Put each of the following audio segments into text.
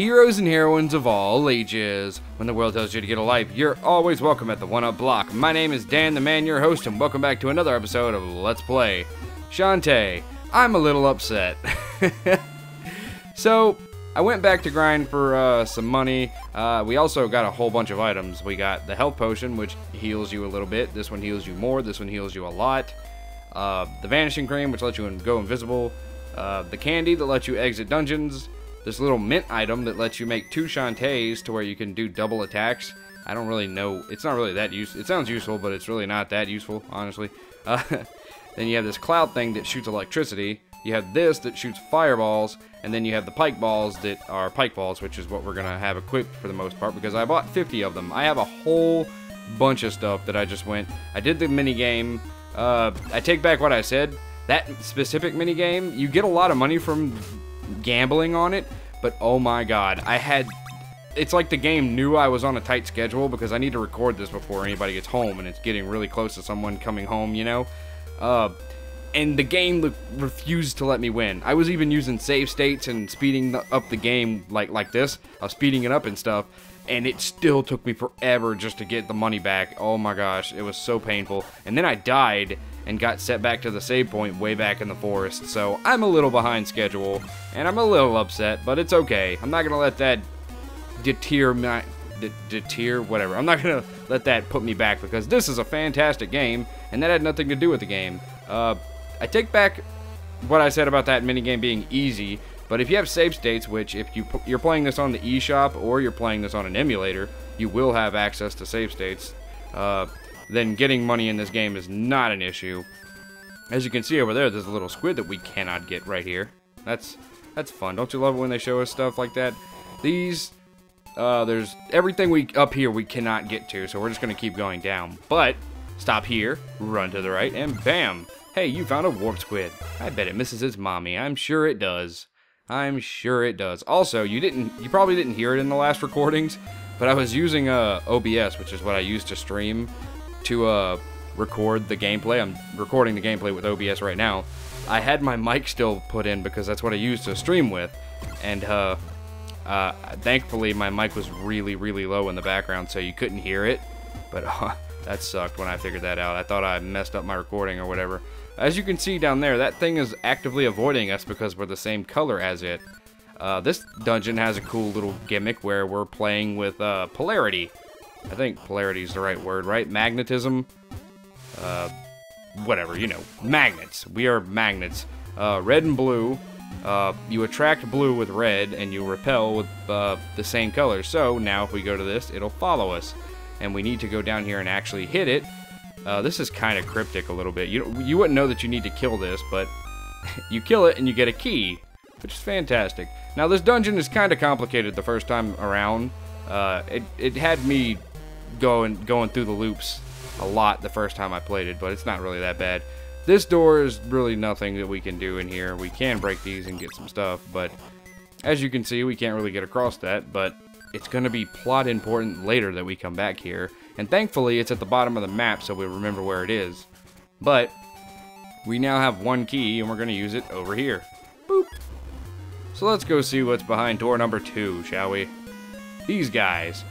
Heroes and heroines of all ages. When the world tells you to get a life, you're always welcome at the One Up Block. My name is Dan, the man, your host, and welcome back to another episode of Let's Play Shantae. I'm a little upset. So, I went back to grind for some money. We also got a whole bunch of items. We got the health potion, which heals you a little bit. This one heals you more. This one heals you a lot. The vanishing cream, which lets you go invisible. The candy that lets you exit dungeons. This little mint item that lets you make 2 Shantaes to where you can do double attacks. I don't really know. It's not really that useful. It sounds useful, but it's really not that useful, honestly. Then you have this cloud thing that shoots electricity. You have this that shoots fireballs. And then you have the pike balls that are pike balls, which is what we're going to have equipped for the most part, because I bought 50 of them. I have a whole bunch of stuff that I just went. I did the mini game. I take back what I said. That specific mini game, you get a lot of money from gambling on it, but oh my god, it's like the game knew I was on a tight schedule because I need to record this before anybody gets home, and it's getting really close to someone coming home, you know? And the game refused to let me win. I was even using save states and speeding up the game like this. I was speeding it up and stuff, and it still took me forever just to get the money back. Oh my gosh, it was so painful. And then I died and got set back to the save point way back in the forest. So I'm a little behind schedule, and I'm a little upset, but it's okay. I'm not gonna let that deter, whatever. I'm not gonna let that put me back, because this is a fantastic game, and that had nothing to do with the game. I take back what I said about that minigame being easy, but if you have save states, which if you're playing this on the eShop or you're playing this on an emulator, you will have access to save states, then getting money in this game is not an issue. As you can see over there, there's a little squid that we cannot get right here. That's fun. Don't you love it when they show us stuff like that? There's everything up here we cannot get to, so we're just going to keep going down. But, stop here, run to the right, and bam! Hey, you found a warp squid. I bet it misses its mommy. I'm sure it does. I'm sure it does. Also, you probably didn't hear it in the last recordings, but I was using OBS, which is what I use to stream, to record the gameplay. I'm recording the gameplay with OBS right now. I had my mic still put in because that's what I used to stream with, and thankfully my mic was really, really low in the background, so you couldn't hear it, but that sucked when I figured that out. I thought I messed up my recording or whatever. As you can see down there, that thing is actively avoiding us because we're the same color as it. This dungeon has a cool little gimmick where we're playing with polarity. I think polarity is the right word, right? Magnetism? Whatever, you know. Magnets. We are magnets. Red and blue. You attract blue with red, and you repel with the same color. So, now if we go to this, it'll follow us. And we need to go down here and actually hit it. This is kind of cryptic a little bit. You wouldn't know that you need to kill this, but you kill it and you get a key, which is fantastic. Now, this dungeon is kind of complicated the first time around. It had me going through the loops a lot the first time I played it, but it's not really that bad. This door is really nothing that we can do in here. We can break these and get some stuff, but as you can see, we can't really get across that, but it's going to be plot important later that we come back here. And thankfully, it's at the bottom of the map, so we remember where it is. But we now have one key, and we're going to use it over here. Boop. So let's go see what's behind door number 2, shall we? These guys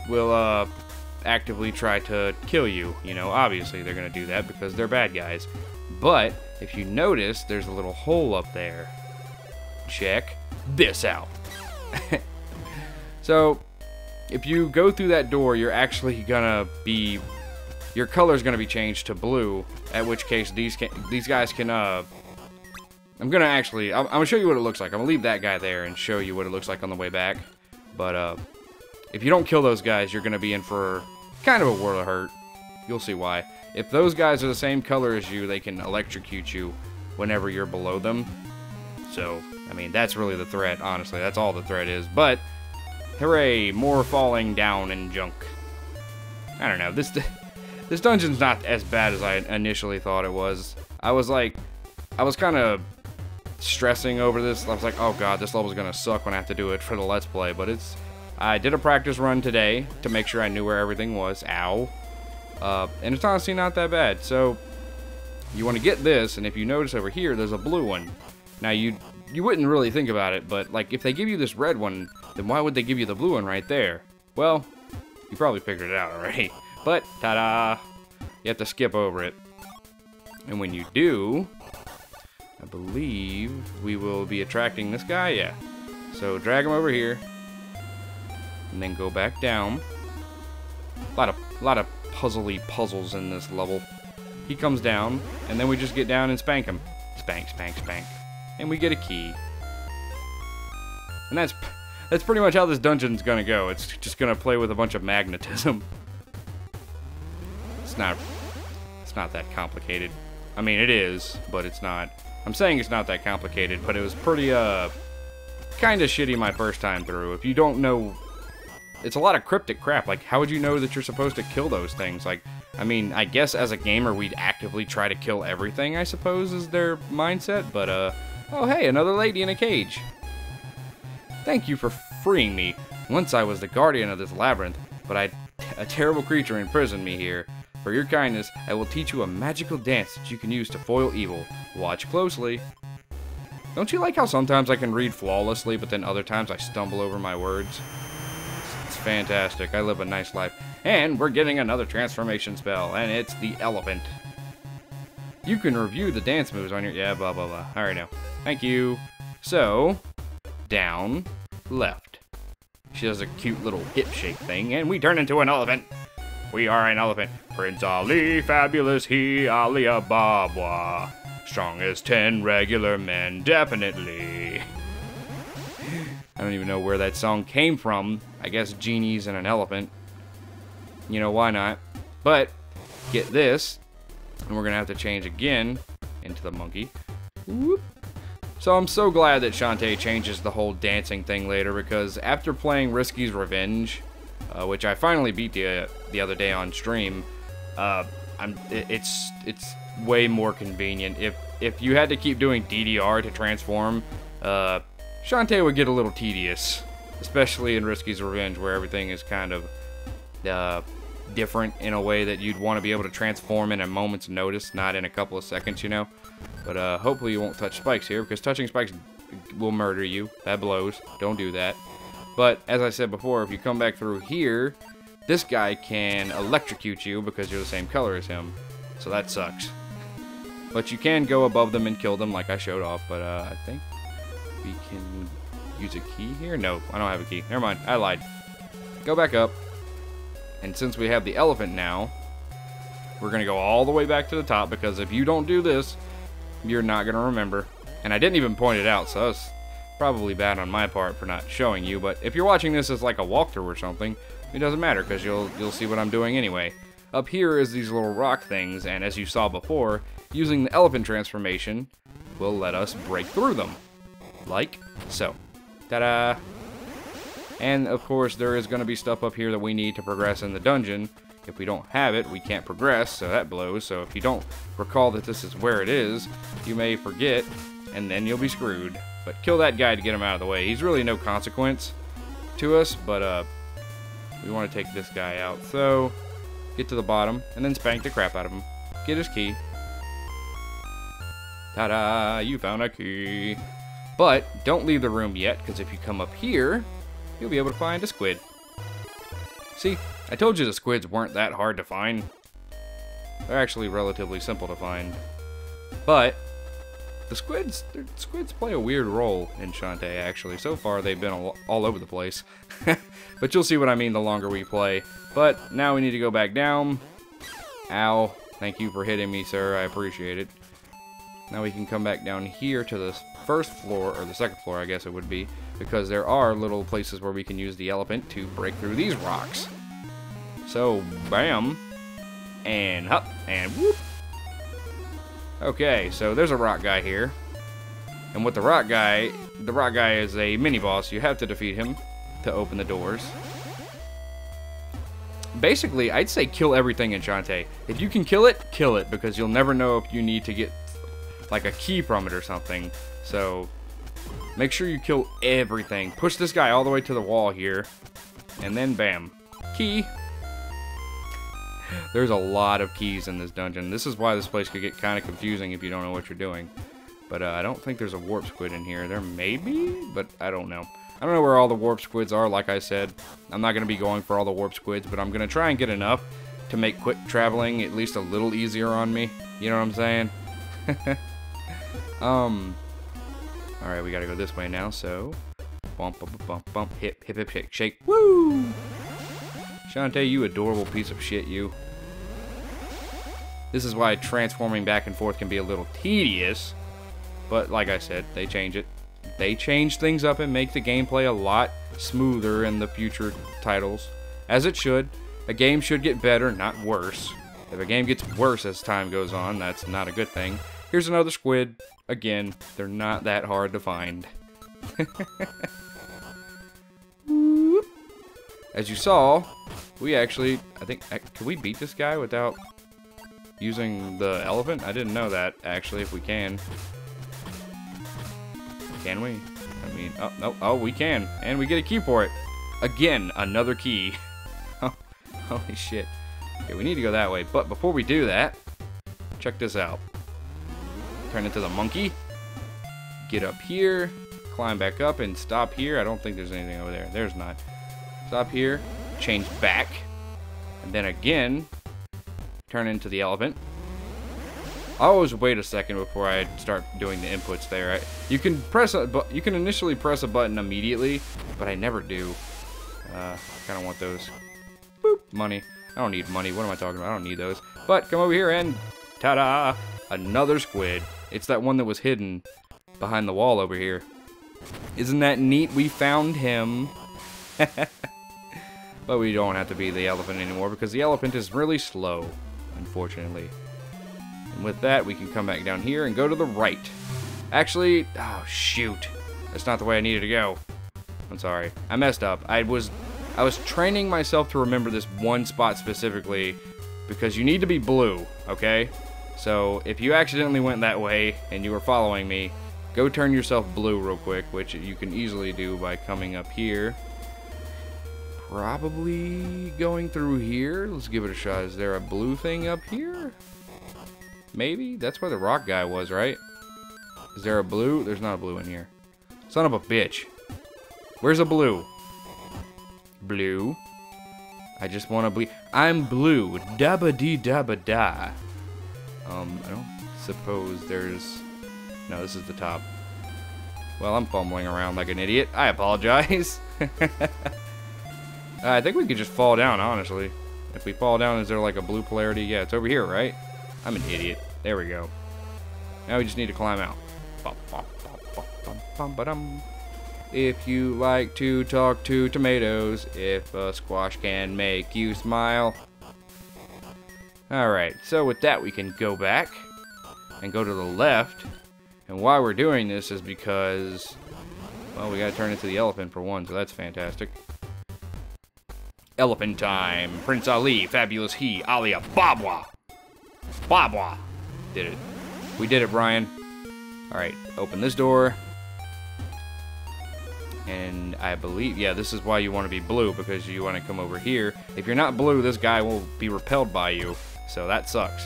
will actively try to kill you. You know, obviously they're going to do that because they're bad guys. But if you notice, there's a little hole up there. Check this out. So, if you go through that door, you're actually gonna be, your color's gonna be changed to blue, at which case these guys can, I'm gonna show you what it looks like. I'm gonna leave that guy there and show you what it looks like on the way back. But, if you don't kill those guys, you're gonna be in for kind of a world of hurt. You'll see why. If those guys are the same color as you, they can electrocute you whenever you're below them. So, I mean, that's really the threat, honestly. That's all the threat is. But, hooray, more falling down and junk. I don't know, this dungeon's not as bad as I initially thought it was. I was kind of stressing over this. I was like, oh god, this level's gonna suck when I have to do it for the Let's Play, but I did a practice run today to make sure I knew where everything was. Ow. And it's honestly not that bad. So, you want to get this, and if you notice over here, there's a blue one. Now, you you wouldn't really think about it, but like if they give you this red one, then why would they give you the blue one right there? Well, you probably figured it out already. But ta-da! You have to skip over it. And when you do, I believe we will be attracting this guy. Yeah. So drag him over here, and then go back down. A lot of puzzly puzzles in this level. He comes down, and then we just get down and spank him. Spank, spank, spank. And we get a key. And that's pretty much how this dungeon's gonna go. It's just gonna play with a bunch of magnetism. It's not that complicated. I mean, it is, but it's not. I'm saying it's not that complicated, but it was pretty, kind of shitty my first time through. If you don't know, it's a lot of cryptic crap. Like, how would you know that you're supposed to kill those things? Like, I mean, I guess as a gamer, we'd actively try to kill everything, I suppose, is their mindset. But, oh, hey, another lady in a cage. Thank you for freeing me. Once I was the guardian of this labyrinth, but a terrible creature imprisoned me here. For your kindness, I will teach you a magical dance that you can use to foil evil. Watch closely. Don't you like how sometimes I can read flawlessly, but then other times I stumble over my words? It's fantastic. I live a nice life. And we're getting another transformation spell, and it's the elephant. You can review the dance moves on your... Yeah, blah, blah, blah. Alright, now. Thank you. So, down, left. She does a cute little hip shake thing, and we turn into an elephant. We are an elephant. Prince Ali, fabulous he, Ali Ababa. Strong as 10 regular men, definitely. I don't even know where that song came from. I guess genies and an elephant. You know, why not? But, get this, and we're gonna have to change again into the monkey. Whoop. So I'm so glad that Shantae changes the whole dancing thing later, because after playing Risky's Revenge, which I finally beat the other day on stream, it's way more convenient. If you had to keep doing DDR to transform, Shantae would get a little tedious, especially in Risky's Revenge, where everything is kind of different in a way that you'd want to be able to transform in a moment's notice, not in a couple of seconds, you know. But hopefully you won't touch spikes here, because touching spikes will murder you. That blows. Don't do that. But, as I said before, if you come back through here, this guy can electrocute you because you're the same color as him. So that sucks. But you can go above them and kill them like I showed off. But I think we can use a key here? No, I don't have a key. Never mind, I lied. Go back up. And since we have the elephant now, we're going to go all the way back to the top, because if you don't do this, you're not going to remember. And I didn't even point it out, so that's probably bad on my part for not showing you. But if you're watching this as like a walkthrough or something, it doesn't matter, because you'll see what I'm doing anyway. Up here is these little rock things, and as you saw before, using the elephant transformation will let us break through them. Like so. Ta-da! And of course, there is going to be stuff up here that we need to progress in the dungeon. If we don't have it, we can't progress, so that blows. So if you don't recall that this is where it is, you may forget, and then you'll be screwed. But kill that guy to get him out of the way. He's really no consequence to us, but we want to take this guy out. So, get to the bottom, and then spank the crap out of him. Get his key. Ta-da! You found a key. But, don't leave the room yet, because if you come up here, you'll be able to find a squid. See, I told you the squids weren't that hard to find. They're actually relatively simple to find. But, the squids play a weird role in Shantae, actually. So far, they've been all over the place. But you'll see what I mean the longer we play. But, now we need to go back down. Ow. Thank you for hitting me, sir. I appreciate it. Now we can come back down here to the first floor, or the second floor, I guess it would be. Because there are little places where we can use the elephant to break through these rocks. So, bam. And hup. And whoop. Okay, so there's a rock guy here. And with the rock guy is a mini-boss. You have to defeat him to open the doors. Basically, I'd say kill everything in Shantae. If you can kill it, because you'll never know if you need to get, like, a key from it or something. So, make sure you kill everything. Push this guy all the way to the wall here. And then, bam. Key. There's a lot of keys in this dungeon. This is why this place could get kind of confusing if you don't know what you're doing. But I don't think there's a warp squid in here. There may be, but I don't know. I don't know where all the warp squids are, like I said. I'm not going to be going for all the warp squids, but I'm going to try and get enough to make quick traveling at least a little easier on me. You know what I'm saying? Alright, we got to go this way now, so... Bump, bump, bump, bump, hip, hip, hip, shake, shake. Woo! Shantae, you adorable piece of shit, you. This is why transforming back and forth can be a little tedious. But like I said, they change it. They change things up and make the gameplay a lot smoother in the future titles. As it should. A game should get better, not worse. If a game gets worse as time goes on, that's not a good thing. Here's another squid. Again, they're not that hard to find. As you saw, we actually, I think, can we beat this guy without using the elephant? I didn't know that, actually, if we can. Can we? I mean, oh, no, oh, we can. And we get a key for it. Again, another key. Holy shit. Okay, we need to go that way. But before we do that, check this out. Turn into the monkey. Get up here. Climb back up and stop here. I don't think there's anything over there. There's not. Stop here. Change back. And then again, turn into the elephant. I always wait a second before I start doing the inputs there. You can initially press a button immediately, but I never do. I kind of want those. Boop, money. I don't need money. What am I talking about? I don't need those. But come over here and ta-da! Another squid. It's that one that was hidden behind the wall over here. Isn't that neat? We found him. But we don't have to be the elephant anymore because the elephant is really slow, unfortunately. And with that, we can come back down here and go to the right. Actually, oh shoot. That's not the way I needed to go. I'm sorry. I messed up. I was training myself to remember this one spot specifically because you need to be blue, okay? So if you accidentally went that way and you were following me, go turn yourself blue real quick, which you can easily do by coming up here. Probably going through here. Let's give it a shot. Is there a blue thing up here? Maybe? That's where the rock guy was, right? Is there a blue? There's not a blue in here. Son of a bitch. Where's a blue? Blue. I just want to be... I'm blue. Dabba-dee-dabba-da. I don't suppose there's... No, this is the top. Well, I'm fumbling around like an idiot. I apologize. I think we could just fall down, honestly. If we fall down, is there like a blue polarity? Yeah, it's over here, right? I'm an idiot. There we go. Now we just need to climb out. If you like to talk to tomatoes, if a squash can make you smile. Alright, so with that we can go back and go to the left. And why we're doing this is because, well, we gotta turn into the elephant for one, so that's fantastic. Elephant time. Prince Ali, fabulous he, Alia, Babwa. Babwa. Did it. We did it, Brian. Alright, open this door. And I believe, yeah, this is why you want to be blue, because you want to come over here. If you're not blue, this guy will be repelled by you, so that sucks.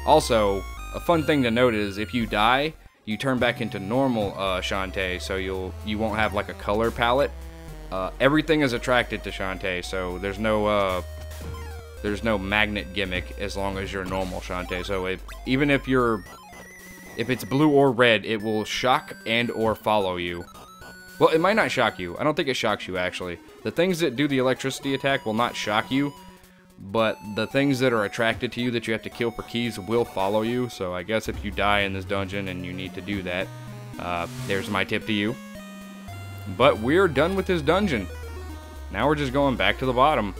Also, a fun thing to note is if you die, you turn back into normal Shantae, so you won't have like a color palette. Everything is attracted to Shantae, so there's no magnet gimmick as long as you're normal Shantae. So even if it's blue or red, it will shock and or follow you. Well, it might not shock you. I don't think it shocks you, actually. The things that do the electricity attack will not shock you, but the things that are attracted to you that you have to kill for keys will follow you. So I guess if you die in this dungeon and you need to do that, there's my tip to you. But we're done with this dungeon. Now we're just going back to the bottom.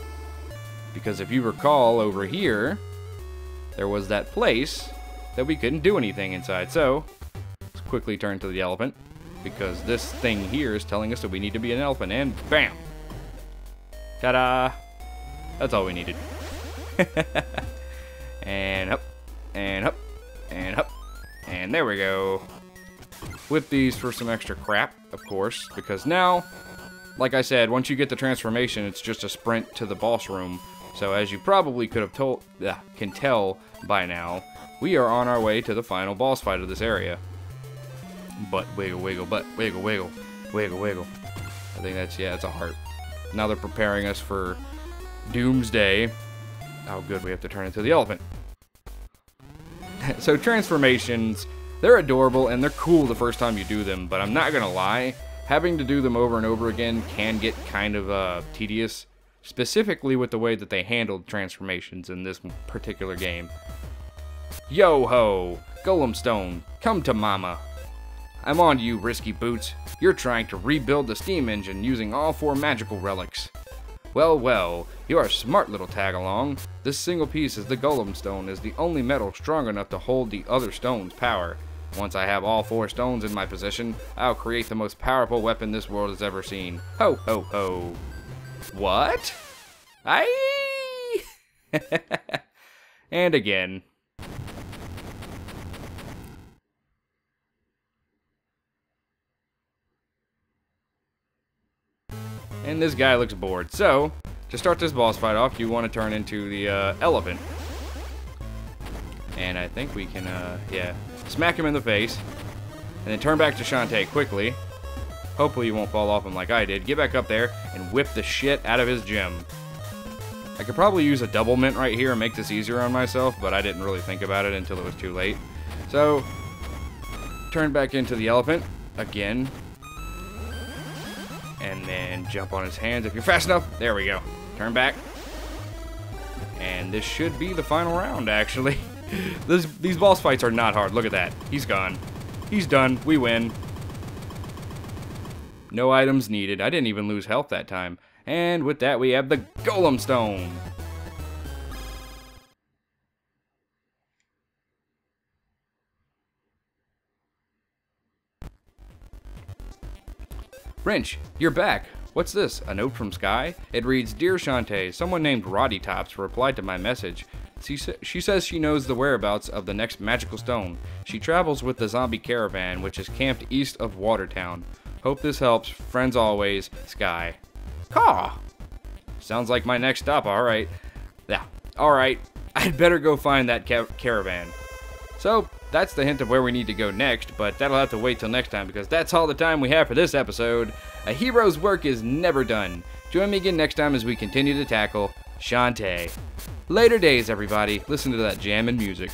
Because if you recall, over here, there was that place that we couldn't do anything inside. So, let's quickly turn to the elephant. Because this thing here is telling us that we need to be an elephant. And bam! Ta-da! That's all we needed. And up, and up, and up. And there we go. Whip these for some extra crap, of course. Because now, like I said, once you get the transformation, it's just a sprint to the boss room. So as you probably could have can tell by now, we are on our way to the final boss fight of this area. Butt wiggle, wiggle, butt wiggle, wiggle, wiggle, wiggle. I think that's, yeah, it's a heart. Now they're preparing us for Doomsday. Oh, good, we have to turn into the elephant. So transformations, they're adorable and they're cool the first time you do them, but I'm not gonna lie, having to do them over and over again can get kind of tedious, specifically with the way that they handled transformations in this particular game. Yo-ho! Golem Stone, come to mama. I'm on to you, Risky Boots. You're trying to rebuild the steam engine using all 4 magical relics. Well, well, you're a smart little tag-along. This single piece of the Golem Stone is the only metal strong enough to hold the other stone's power. Once I have all 4 stones in my possession, I'll create the most powerful weapon this world has ever seen. Ho, ho, ho. What? And again. And this guy looks bored. So, to start this boss fight off, you want to turn into the elephant. And I think we can, yeah, smack him in the face. And then turn back to Shantae quickly. Hopefully you won't fall off him like I did. Get back up there and whip the shit out of his gem. I could probably use a double mint right here and make this easier on myself, but I didn't really think about it until it was too late. So, turn back into the elephant again. And then jump on his hands if you're fast enough. There we go. Turn back. And this should be the final round, actually. These boss fights are not hard. Look at that. He's gone. He's done. We win. No items needed. I didn't even lose health that time. And with that, we have the Golem Stone. Wrench, you're back. What's this? A note from Sky? It reads, Dear Shantae, someone named Roddy Tops replied to my message. She says she knows the whereabouts of the next magical stone. She travels with the zombie caravan, which is camped east of Watertown. Hope this helps. Friends always, Sky. Caw! Sounds like my next stop, alright. Yeah, alright. I'd better go find that caravan. So, that's the hint of where we need to go next, but that'll have to wait till next time because that's all the time we have for this episode. A hero's work is never done. Join me again next time as we continue to tackle Shantae. Later days, everybody. Listen to that jamming music.